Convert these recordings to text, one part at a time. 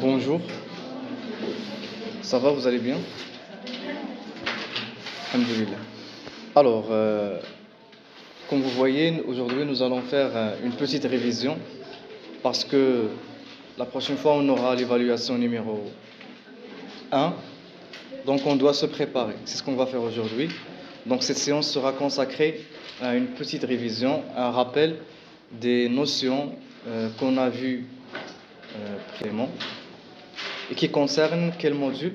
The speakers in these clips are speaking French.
Bonjour, ça va, vous allez bien? Alhamdoulilah. Alors, comme vous voyez, aujourd'hui nous allons faire une petite révision parce que la prochaine fois on aura l'évaluation numéro 1, donc on doit se préparer. C'est ce qu'on va faire aujourd'hui. Donc cette séance sera consacrée à une petite révision, un rappel des notions qu'on a vues précédemment et qui concernent quel module?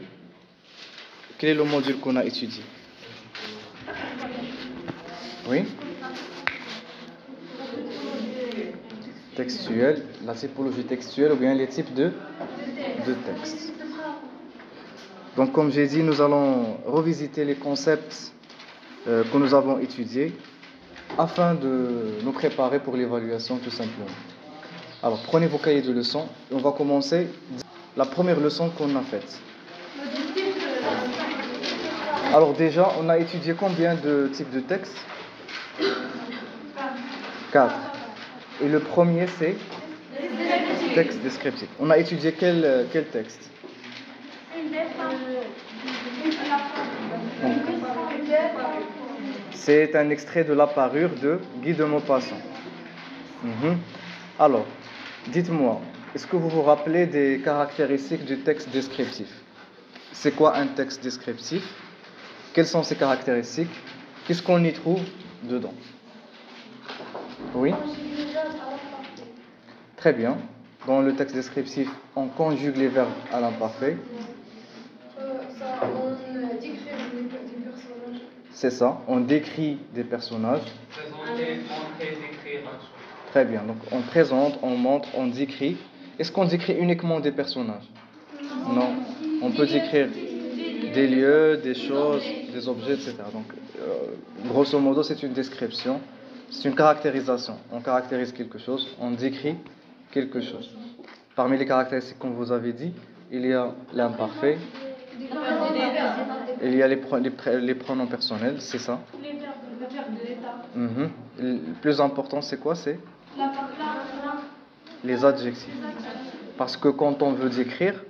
Quel est le module qu'on a étudié? Oui? Textuel, la typologie textuelle ou bien les types de textes. Donc comme j'ai dit, nous allons revisiter les concepts que nous avons étudiés afin de nous préparer pour l'évaluation tout simplement. Alors prenez vos cahiers de leçons et on va commencer la première leçon qu'on a faite. Alors déjà, on a étudié combien de types de textes? 4. Et le premier c'est texte descriptif. On a étudié quel texte? C'est un extrait de la parure de Guy de Maupassant. Alors, dites-moi, est-ce que vous vous rappelez des caractéristiques du texte descriptif? C'est quoi un texte descriptif? Quelles sont ses caractéristiques? Qu'est-ce qu'on y trouve dedans? Oui? Très bien. Dans le texte descriptif, on conjugue les verbes à l'imparfait. On décrit des personnages. C'est ça, on décrit des personnages. Présenter, montrer, décrire. Très bien, donc on présente, on montre, on décrit. Est-ce qu'on décrit uniquement des personnages? Non, on peut décrire des lieux, des choses, des objets, etc. Donc, grosso modo, c'est une description, c'est une caractérisation. On caractérise quelque chose, on décrit quelque chose. Parmi les caractéristiques qu'on vous avait dit, il y a l'imparfait, il y a les pronoms personnels, c'est ça. Le verbe de l'état. Le plus important, c'est quoi? C'est les adjectifs. Parce que quand on veut décrire,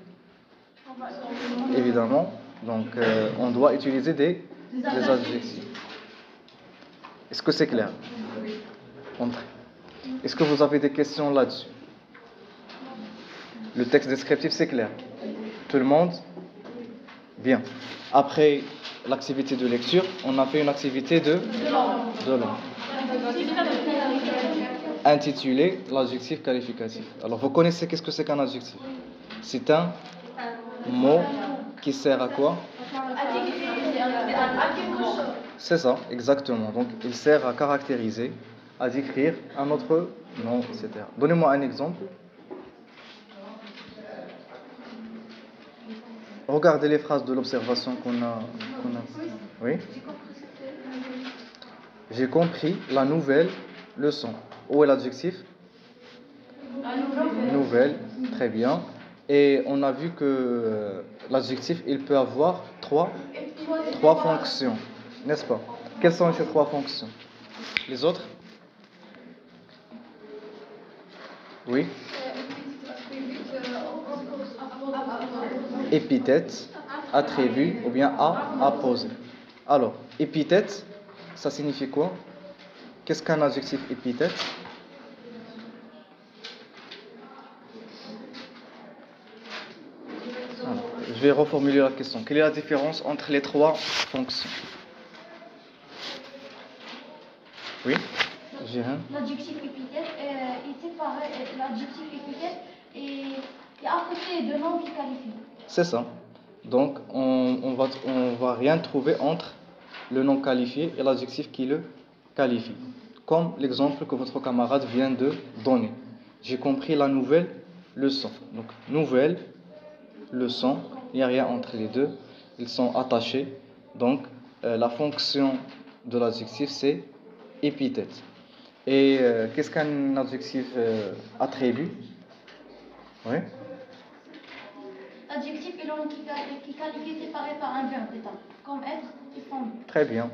évidemment, donc on doit utiliser des adjectifs. Est-ce que c'est clair? Entrez. Est-ce que vous avez des questions là-dessus? Le texte descriptif, c'est clair? Tout le monde? Bien. Après l'activité de lecture, on a fait une activité de langue. Intitulée l'adjectif qualificatif. Alors vous connaissez qu'est-ce que c'est qu'un adjectif? C'est un mot qui sert à quoi? C'est ça, exactement. Donc il sert à caractériser, à décrire un autre nom, etc. Donnez-moi un exemple. Regardez les phrases de l'observation qu'on a. Oui? J'ai compris la nouvelle leçon. Où est l'adjectif? Nouvelle, très bien. Et on a vu que l'adjectif, il peut avoir trois fonctions, n'est-ce pas? Quelles sont ces 3 fonctions? Les autres? Oui? Épithète, attribut ou bien apposé. Alors, épithète, ça signifie quoi? Qu'est-ce qu'un adjectif épithète? Alors, je vais reformuler la question. Quelle est la différence entre les 3 fonctions? Oui? L'adjectif épithète est séparé. L'adjectif épithète est à côté de nom qui qualifie. C'est ça. Donc, on va rien trouver entre le nom qualifié et l'adjectif qui le qualifie. Comme l'exemple que votre camarade vient de donner. J'ai compris la nouvelle leçon. Donc, nouvelle, leçon, il n'y a rien entre les deux. Ils sont attachés. Donc, la fonction de l'adjectif, c'est épithète. Et qu'est-ce qu'un adjectif attribut? Oui? L'adjectif est le nom qui qualifie séparé par un verbe d'état, comme être et sembler. Très bien.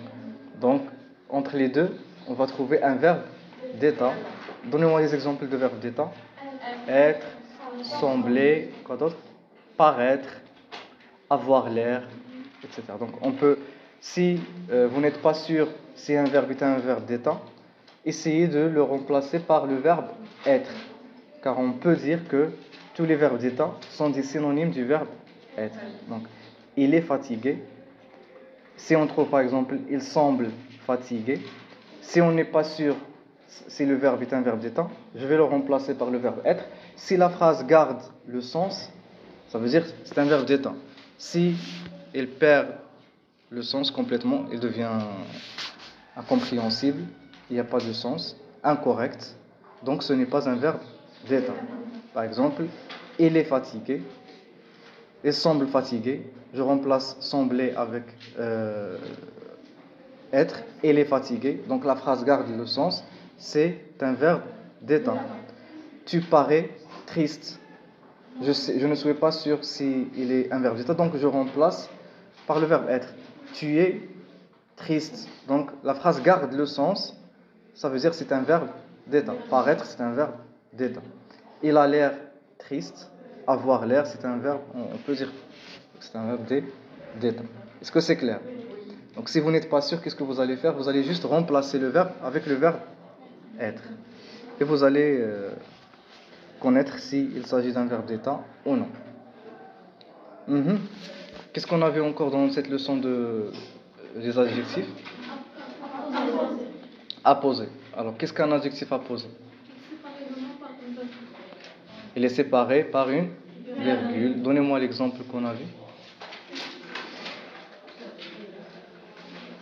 Donc, entre les deux, on va trouver un verbe d'état. Donnez-moi des exemples de verbes d'état. Être, sembler, quoi d'autre? paraître, avoir l'air, etc. Donc on peut, si vous n'êtes pas sûr si un verbe est un verbe d'état, essayez de le remplacer par le verbe être. Car on peut dire que tous les verbes d'état sont des synonymes du verbe être. Donc, il est fatigué. Si on trouve par exemple, il semble fatigué, si on n'est pas sûr si le verbe est un verbe d'état, je vais le remplacer par le verbe être. Si la phrase garde le sens, ça veut dire que c'est un verbe d'état. Si il perd le sens complètement, il devient incompréhensible, il n'y a pas de sens, incorrect, donc ce n'est pas un verbe d'état. Par exemple, il est fatigué, il semble fatigué, je remplace sembler avec être, il est fatigué, donc la phrase garde le sens, c'est un verbe d'état. Tu parais triste. Je ne suis pas sûr s'il est un verbe d'état, donc je remplace par le verbe être. Tu es triste. Donc la phrase garde le sens, ça veut dire que c'est un verbe d'état. Paraître, c'est un verbe d'état. Il a l'air triste. Avoir l'air, c'est un verbe, on peut dire que c'est un verbe d'état. Est-ce que c'est clair? Donc si vous n'êtes pas sûr, qu'est-ce que vous allez faire? Vous allez juste remplacer le verbe avec le verbe être. Et vous allez connaître s'il s'agit d'un verbe d'état ou non. Qu'est-ce qu'on avait encore dans cette leçon des adjectifs? Apposer. Alors, qu'est-ce qu'un adjectif apposé? Il est séparé par une virgule. Donnez-moi l'exemple qu'on a vu.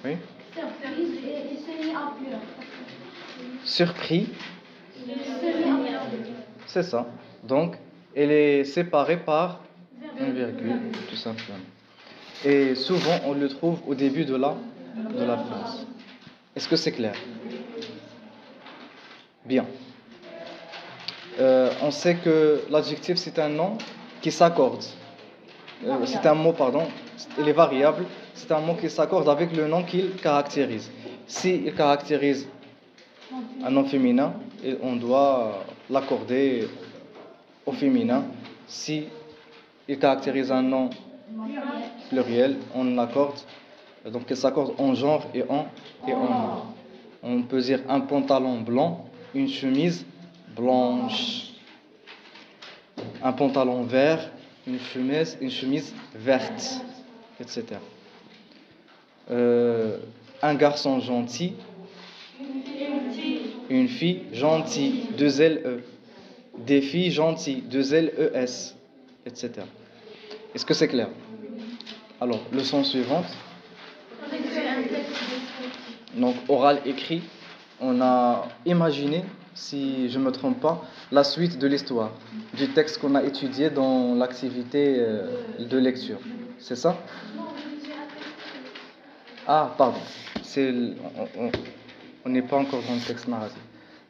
Oui? Surprise et semi-appuyé. Surpris. C'est ça. Donc, elle est séparée par une virgule, tout simplement. Et souvent, on le trouve au début de la phrase. Est-ce que c'est clair? Bien. On sait que l'adjectif, c'est un nom qui s'accorde. C'est un mot, pardon, il est variable. C'est un mot qui s'accorde avec le nom qu'il caractérise. S'il caractérise un nom féminin, on doit l'accorder au féminin. Si il caractérise un nom pluriel, on l'accorde. Donc il s'accorde en genre et en nom. On peut dire un pantalon blanc, une chemise blanche. Un pantalon vert, une chemise verte, etc. Un garçon gentil, une fille gentille, 2 L-E. Des filles gentilles, 2 L-E-S, etc. Est-ce que c'est clair? Alors, leçon suivante. Donc, oral écrit, on a imaginé, si je ne me trompe pas, la suite de l'histoire, du texte qu'on a étudié dans l'activité de lecture. C'est ça? Ah, pardon. On n'est pas encore dans le texte narratif.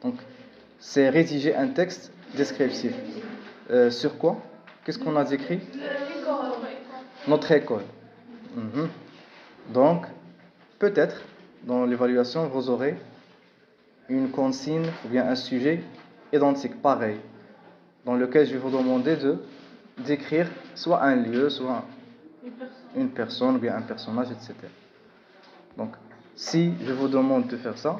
Donc, c'est rédiger un texte descriptif. Sur quoi? Qu'est-ce qu'on a décrit? Notre école. Donc, peut-être, dans l'évaluation, vous aurez une consigne ou bien un sujet identique, pareil, dans lequel je vais vous demander d'écrire soit un lieu, soit une personne ou bien un personnage, etc. Donc, si je vous demande de faire ça,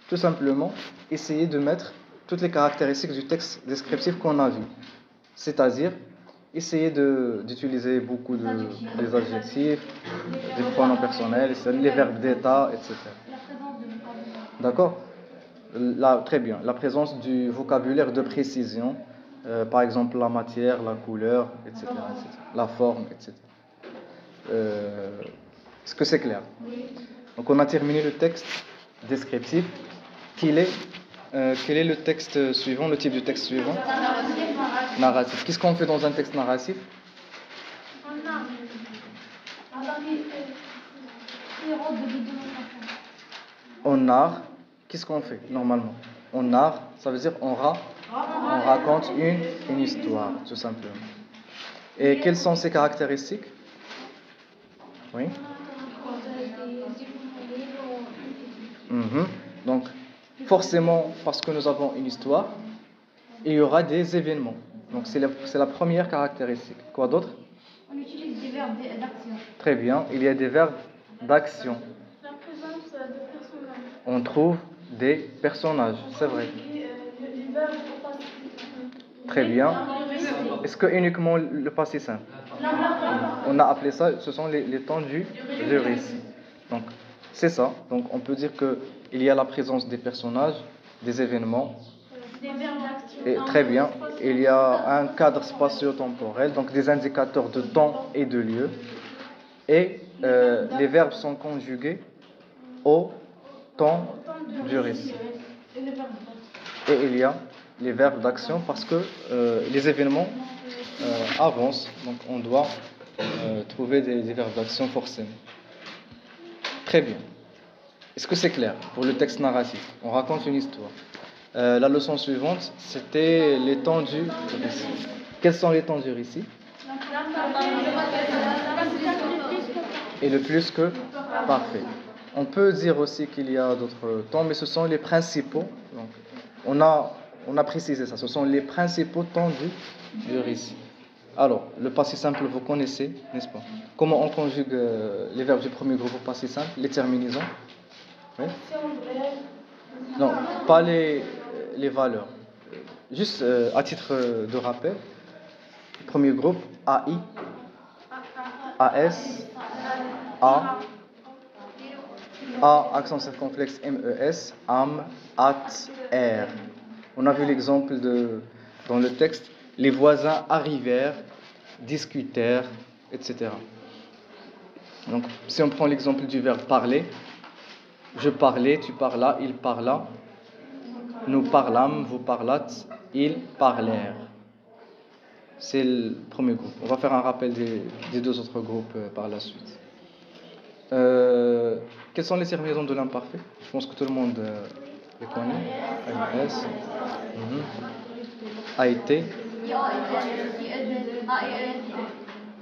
tout simplement, essayez de mettre toutes les caractéristiques du texte descriptif qu'on a vu. C'est-à-dire, essayez d'utiliser beaucoup des adjectifs, des pronoms personnels, les verbes d'état, etc. D'accord? Très bien. La présence du vocabulaire de précision, par exemple la matière, la couleur, etc. La forme, etc. Est-ce que c'est clair? Donc on a terminé le texte descriptif. Quel est le texte suivant, le type de texte suivant? Narratif. Qu'est-ce qu'on fait dans un texte narratif? On narre. Qu'est-ce qu'on fait normalement? On narre, ça veut dire on raconte une histoire, tout simplement. Et quelles sont ses caractéristiques? Oui. Donc, forcément, parce que nous avons une histoire, il y aura des événements. Donc, c'est la première caractéristique. Quoi d'autre? verbes d'action. Très bien, il y a des verbes d'action. La présence de personnages. On trouve des personnages, c'est vrai. Les verbes au passé. Très bien. Est-ce que uniquement le passé simple? On a appelé ça, ce sont les temps du récit. Donc, c'est ça. Donc, on peut dire qu'il y a la présence des personnages, des événements. Des verbes d'action. Et très bien. Il y a un cadre spatio-temporel, donc des indicateurs de temps et de lieu. Et les verbes sont conjugués au temps du récit. Et il y a les verbes d'action parce que les événements avancent, donc on doit trouver des verbes d'action forcément. Très bien. Est-ce que c'est clair pour le texte narratif? On raconte une histoire. La leçon suivante, c'était les temps du récit. Quels sont les temps du récit? Et le plus que parfait. On peut dire aussi qu'il y a d'autres temps, mais ce sont les principaux. Donc, on a précisé ça. Ce sont les principaux temps du récit. Alors, le passé simple, vous connaissez, n'est-ce pas? Comment on conjugue les verbes du premier groupe au passé simple, les terminaisons? Oui? Non, pas les valeurs. Juste à titre de rappel, premier groupe, AI, AS, A, accent circonflexe, MES, AM, AT, R. On a vu l'exemple dans le texte, les voisins arrivèrent, discutèrent, etc. Donc, si on prend l'exemple du verbe parler, je parlais, tu parlas, il parla, nous parlâmes, vous parlâtes, ils parlèrent. C'est le premier groupe. On va faire un rappel des deux autres groupes par la suite. Quelles sont les terminaisons de l'imparfait? Je pense que tout le monde les connaît. AS, a été.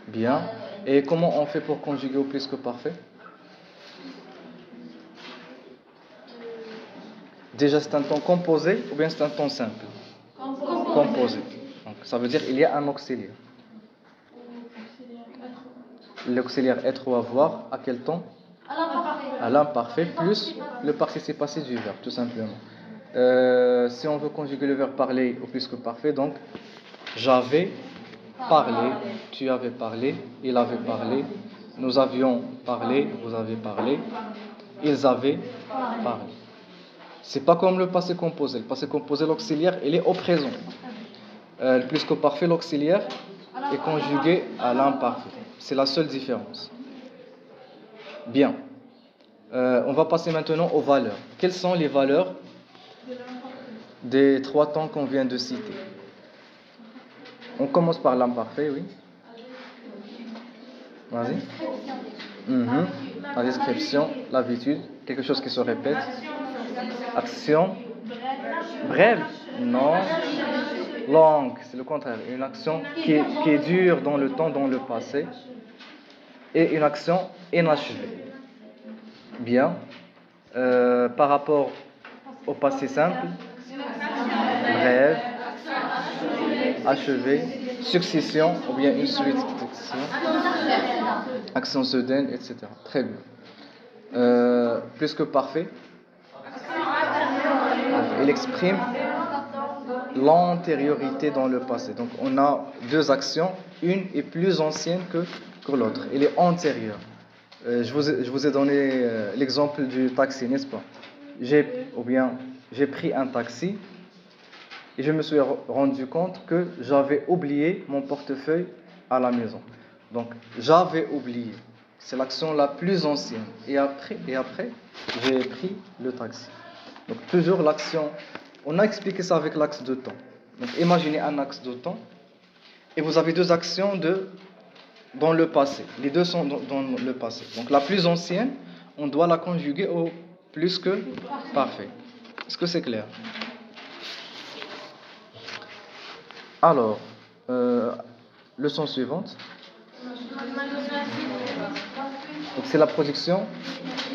Bien. Et comment on fait pour conjuguer au plus que parfait? Déjà, c'est un temps composé ou bien c'est un temps simple? Composé. Donc, ça veut dire qu'il y a un auxiliaire. L'auxiliaire être ou avoir, à quel temps? À l'imparfait, plus le participe passé du verbe, tout simplement. Si on veut conjuguer le verbe parler au plus que parfait, donc j'avais parlé, tu avais parlé, il avait parlé, nous avions parlé, vous avez parlé, ils avaient parlé. C'est pas comme le passé composé. Le passé composé, l'auxiliaire, il est au présent. Le plus que parfait, l'auxiliaire est conjugué à l'imparfait. C'est la seule différence. Bien. On va passer maintenant aux valeurs. Quelles sont les valeurs des trois temps qu'on vient de citer? On commence par l'imparfait, oui. Vas-y. La description, l'habitude, quelque chose qui se répète. Action. Brève. Non. Longue, c'est le contraire. Une action qui est dure dans le temps, dans le passé. Et une action inachevée. Bien. Par rapport au passé simple, brève, achevé, succession, ou bien une suite d'actions, action soudaine, etc. Très bien. Plus que parfait, il exprime l'antériorité dans le passé. Donc on a deux actions, une est plus ancienne que l'autre, elle est antérieure. Je vous ai donné l'exemple du taxi, n'est-ce pas? J'ai pris un taxi et je me suis rendu compte que j'avais oublié mon portefeuille à la maison. Donc, j'avais oublié. C'est l'action la plus ancienne. Et après, j'ai pris le taxi. Donc, toujours l'action. On a expliqué ça avec l'axe de temps. Donc, imaginez un axe de temps et vous avez deux actions dans le passé. Les deux sont dans le passé. Donc la plus ancienne, on doit la conjuguer au plus que parfait. Est-ce que c'est clair? Alors, leçon suivante. Donc c'est la production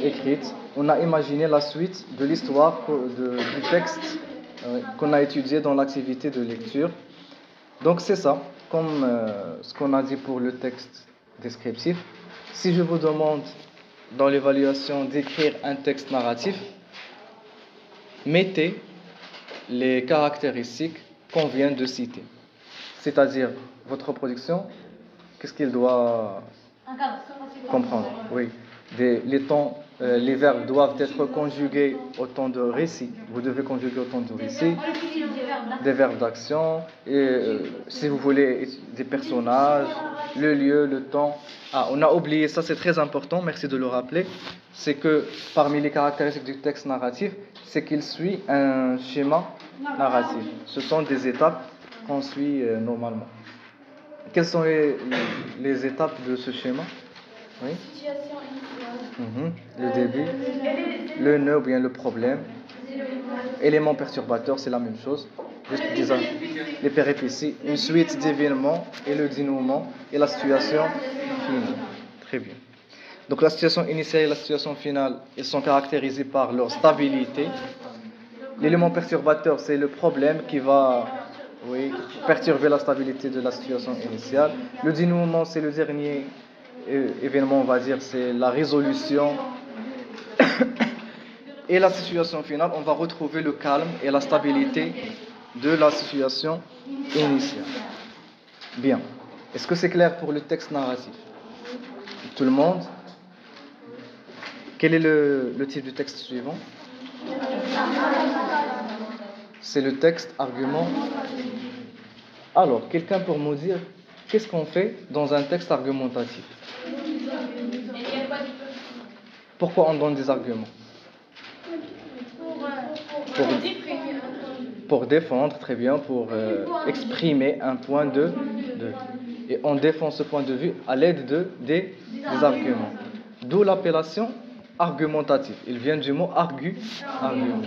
écrite. On a imaginé la suite de l'histoire du texte qu'on a étudié dans l'activité de lecture. Donc c'est ça, comme ce qu'on a dit pour le texte descriptif. Si je vous demande dans l'évaluation d'écrire un texte narratif, mettez les caractéristiques qu'on vient de citer. C'est-à-dire, votre production, qu'est-ce qu'il doit Un cadre. comprendre? Oui. Les verbes doivent être conjugués au temps de récit. Vous devez conjuguer au temps de récit. On utilise Des verbes d'action. Et si vous voulez, des personnages, le lieu, le temps. Ah, on a oublié, ça c'est très important, merci de le rappeler. C'est que parmi les caractéristiques du texte narratif, c'est qu'il suit un schéma narratif. Ce sont des étapes qu'on suit normalement. Quelles sont les étapes de ce schéma? Oui. Situation initiale. Le début, le nœud ou bien le problème. Éléments perturbateurs, c'est la même chose. Les péripéties, une suite d'événements et le dénouement et la situation finale. Très bien. Donc la situation initiale et la situation finale, elles sont caractérisées par leur stabilité. L'élément perturbateur, c'est le problème qui va perturber la stabilité de la situation initiale. Le dénouement, c'est le dernier événement, on va dire, c'est la résolution. Et la situation finale, on va retrouver le calme et la stabilité de la situation initiale. Bien. Est-ce que c'est clair pour le texte narratif? Tout le monde? Quel est le type du texte suivant? C'est le texte argument. Alors, quelqu'un pour me dire, qu'est-ce qu'on fait dans un texte argumentatif? Pourquoi on donne des arguments? Pour défendre, très bien, pour exprimer un point de vue. Et on défend ce point de vue à l'aide des arguments. D'où l'appellation argumentatif. Il vient du mot argument.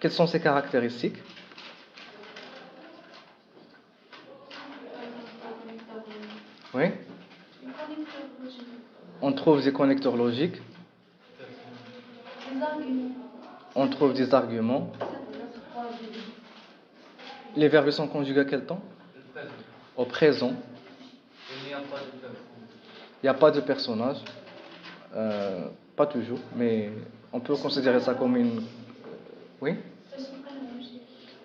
Quelles sont ses caractéristiques? Oui. On trouve des connecteurs logiques. On trouve des arguments. Les verbes sont conjugués à quel temps? Au présent. Il n'y a pas de personnage. Pas toujours, mais on peut considérer ça comme une... Oui?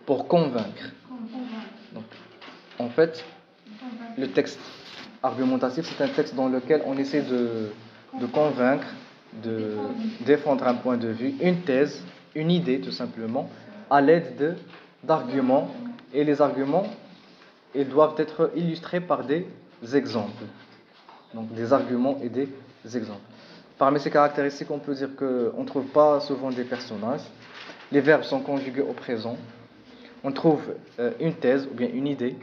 Pour convaincre. Donc, en fait, le texte argumentatif, c'est un texte dans lequel on essaie de convaincre, de défendre un point de vue, une thèse, une idée tout simplement, à l'aide d'arguments. Et les arguments, ils doivent être illustrés par des exemples. Donc des arguments et des exemples. Parmi ces caractéristiques, on peut dire qu'on ne trouve pas souvent des personnages. Les verbes sont conjugués au présent. On trouve une thèse ou bien une idée.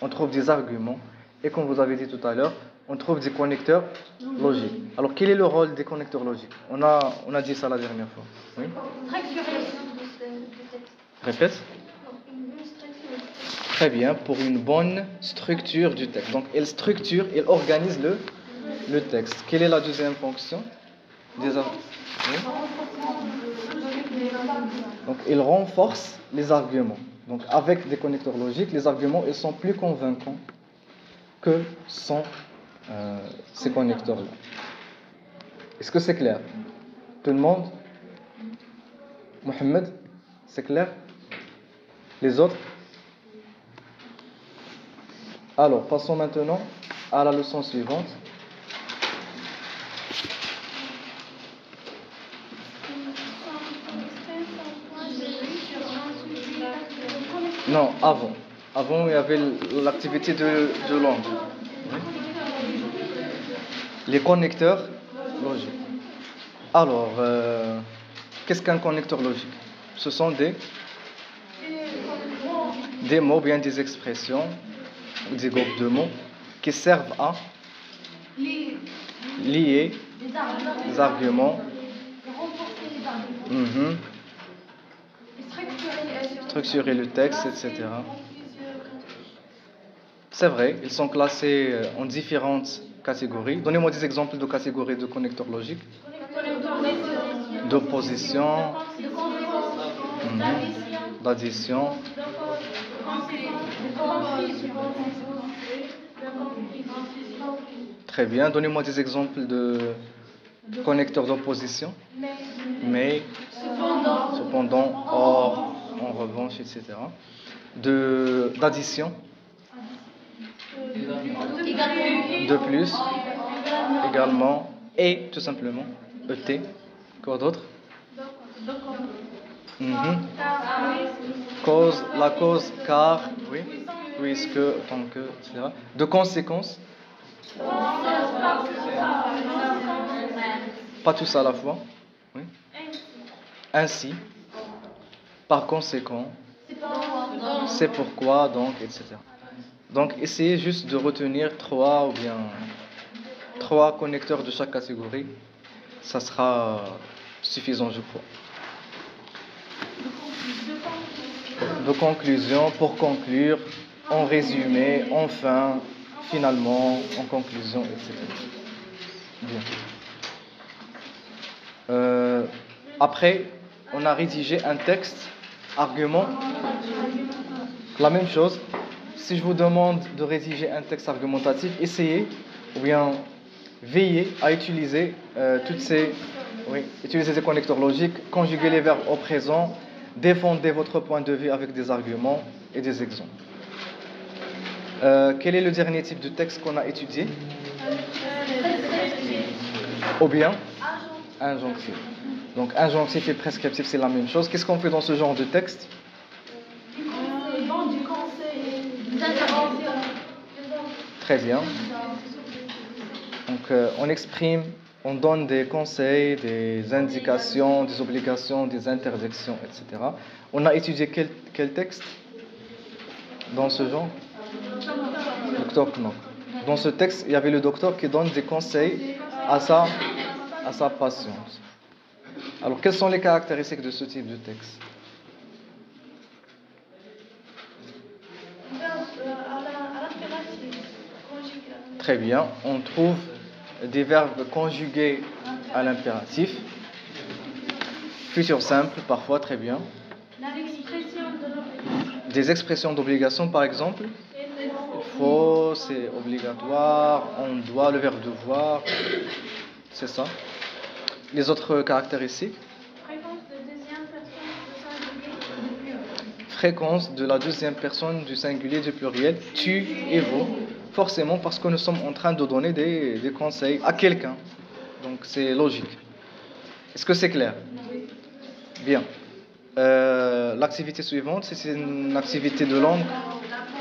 On trouve des arguments. Et comme vous avez dit tout à l'heure, on trouve des connecteurs logiques. Alors, quel est le rôle des connecteurs logiques? On a dit ça la dernière fois. Oui? Répète. Très bien, pour une bonne structure du texte. Donc, elle structure, elle organise le texte. Quelle est la deuxième fonction? Oui? Donc, il renforce les arguments. Donc, avec des connecteurs logiques, les arguments, ils sont plus convaincants que sans ces connecteurs-là. Est-ce que c'est clair? Tout le monde? Mohamed, c'est clair? Les autres? Alors, passons maintenant à la leçon suivante. Non, avant. Avant, il y avait l'activité de langue. Les connecteurs logiques. Alors, qu'est-ce qu'un connecteur logique? Ce sont des mots, bien des expressions, des groupes de mots qui servent à lier des arguments, structurer le texte, etc. C'est vrai, ils sont classés en différentes catégories. Donnez-moi des exemples de catégories de connecteurs logiques. D'opposition, d'addition, Très bien. Donnez-moi des exemples de connecteurs d'opposition. Mais, cependant, or, en revanche, etc. D'addition. De plus. Également. Et, tout simplement. ET. Quoi d'autre? Cause, la cause, car, oui, puisque, tant que, etc. De conséquences. Pas tous à la fois. Oui. Ainsi. Par conséquent. C'est pourquoi, donc, etc. Donc, essayez juste de retenir trois connecteurs de chaque catégorie. Ça sera suffisant, je crois. De conclusion, pour conclure, en résumé, enfin, finalement, en conclusion, etc. Bien. Après, on a rédigé un texte, argument. La même chose. Si je vous demande de rédiger un texte argumentatif, essayez, ou bien veillez à utiliser utiliser des connecteurs logiques, conjuguer les verbes au présent, défendez votre point de vue avec des arguments et des exemples. Quel est le dernier type de texte qu'on a étudié? Ou bien injonctif. Donc injonctif et prescriptif, c'est la même chose. Qu'est-ce qu'on fait dans ce genre de texte? Très bien. Donc on donne des conseils, des indications, des obligations, des interdictions, etc. On a étudié quel texte dans ce genre? Docteur Knock. Dans ce texte, il y avait le docteur qui donne des conseils à sa patiente. Alors, quelles sont les caractéristiques de ce type de texte? Très bien. On trouve des verbes conjugués à l'impératif. Futur simple, parfois, très bien. Des expressions d'obligation, par exemple. Il faut, c'est obligatoire, on doit, le verbe devoir. C'est ça. Les autres caractéristiques? Fréquence de la deuxième personne du singulier du pluriel, tu et vous. Forcément, parce que nous sommes en train de donner des conseils à quelqu'un. Donc, c'est logique. Est-ce que c'est clair? Bien. L'activité suivante, c'est une activité de langue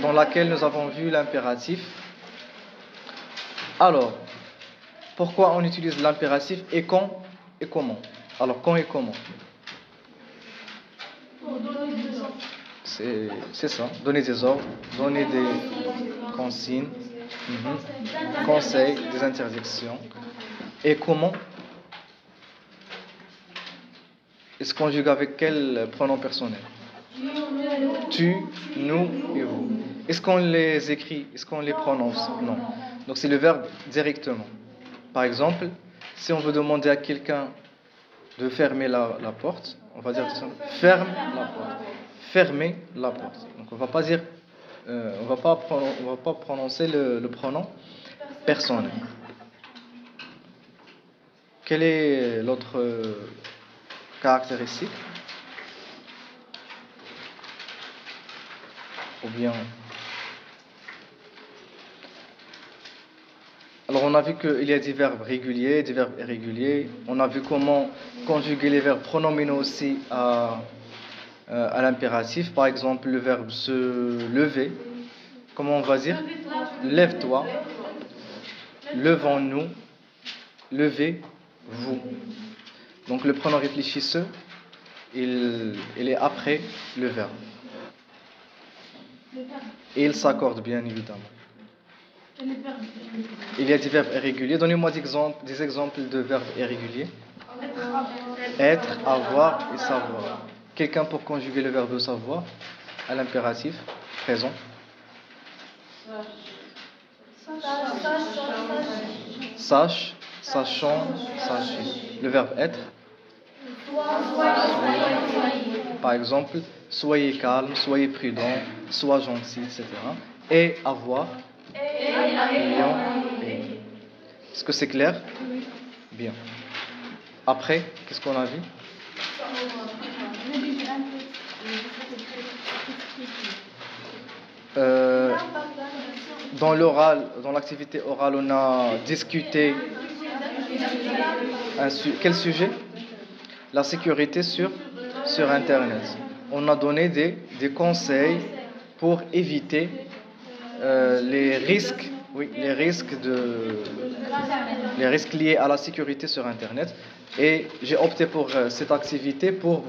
dans laquelle nous avons vu l'impératif. Alors, pourquoi on utilise l'impératif et quand et comment? Alors, quand et comment? C'est ça, donner des ordres, donner des consignes, conseils, des interdictions. Et comment? Il se conjugue avec quel pronom personnel? Tu, nous et vous. Est-ce qu'on les écrit? Est-ce qu'on les prononce? Non. Donc c'est le verbe directement. Par exemple, si on veut demander à quelqu'un de fermer la porte, on va dire tout simplement ferme la porte. Fermer la porte. Donc on va pas dire, on va pas prononcer le pronom personnel. Quelle est l'autre caractéristique? Ou bien, alors on a vu qu'il y a des verbes réguliers, des verbes irréguliers. On a vu comment conjuguer les verbes pronominaux aussi à l'impératif. Par exemple, le verbe se lever. Comment on va dire? Lève-toi. Levons-nous. Levez-vous. Donc le pronom réfléchisseur, il est après le verbe. Et il s'accorde bien évidemment. Il y a des verbes irréguliers. Donnez-moi des exemples de verbes irréguliers. Être, avoir et savoir. Quelqu'un pour conjuguer le verbe savoir à l'impératif présent. Sache, sachant, sachez. Le verbe être. Par exemple, soyez calme, soyez prudent, sois gentil, etc. Et avoir, ayant aimé. Est-ce que c'est clair? Bien. Après, qu'est-ce qu'on a vu? Dans l'oral, dans l'activité orale, on a discuté quel sujet? La sécurité sur Internet. On a donné des conseils pour éviter les risques liés à la sécurité sur Internet. Et j'ai opté pour cette activité pour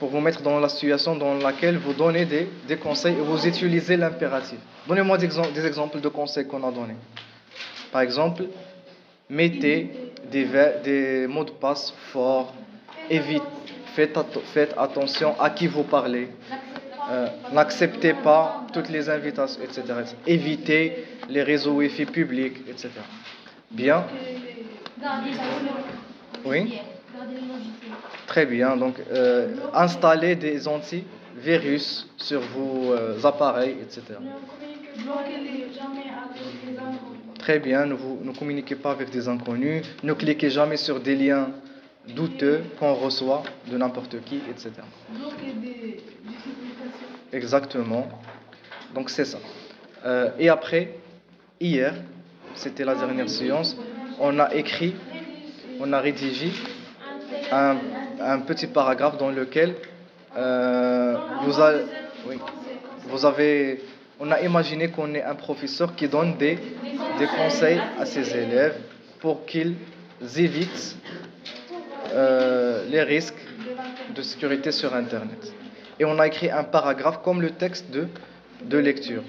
vous mettre dans la situation dans laquelle vous donnez des conseils et vous utilisez l'impératif. Donnez-moi des exemples de conseils qu'on a donnés. Par exemple, mettez des mots de passe forts, faites attention à qui vous parlez, n'acceptez pas toutes les invitations, etc. Évitez les réseaux Wi-Fi publics, etc. Bien. Oui. Très bien. Donc, installez des antivirus sur vos appareils, etc. Très bien. Ne communiquez pas avec des inconnus. Ne cliquez jamais sur des liens douteux qu'on reçoit de n'importe qui, etc. Exactement. Donc, c'est ça. Et après, hier, c'était la dernière séance, on a rédigé un petit paragraphe dans lequel on a imaginé qu'on est un professeur qui donne des conseils à ses élèves pour qu'ils évitent les risques de sécurité sur Internet. Et on a écrit un paragraphe comme le texte de lecture.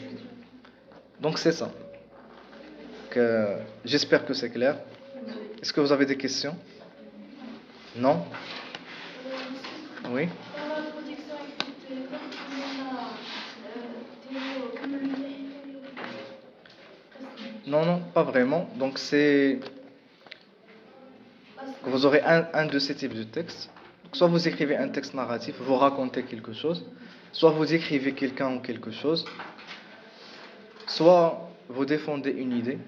Donc c'est ça. J'espère que c'est clair. Est-ce que vous avez des questions? Non? Oui? Non, pas vraiment. Donc c'est que vous aurez un de ces types de textes. Soit vous écrivez un texte narratif, vous racontez quelque chose, soit vous écrivez quelqu'un ou quelque chose, soit vous défendez une idée,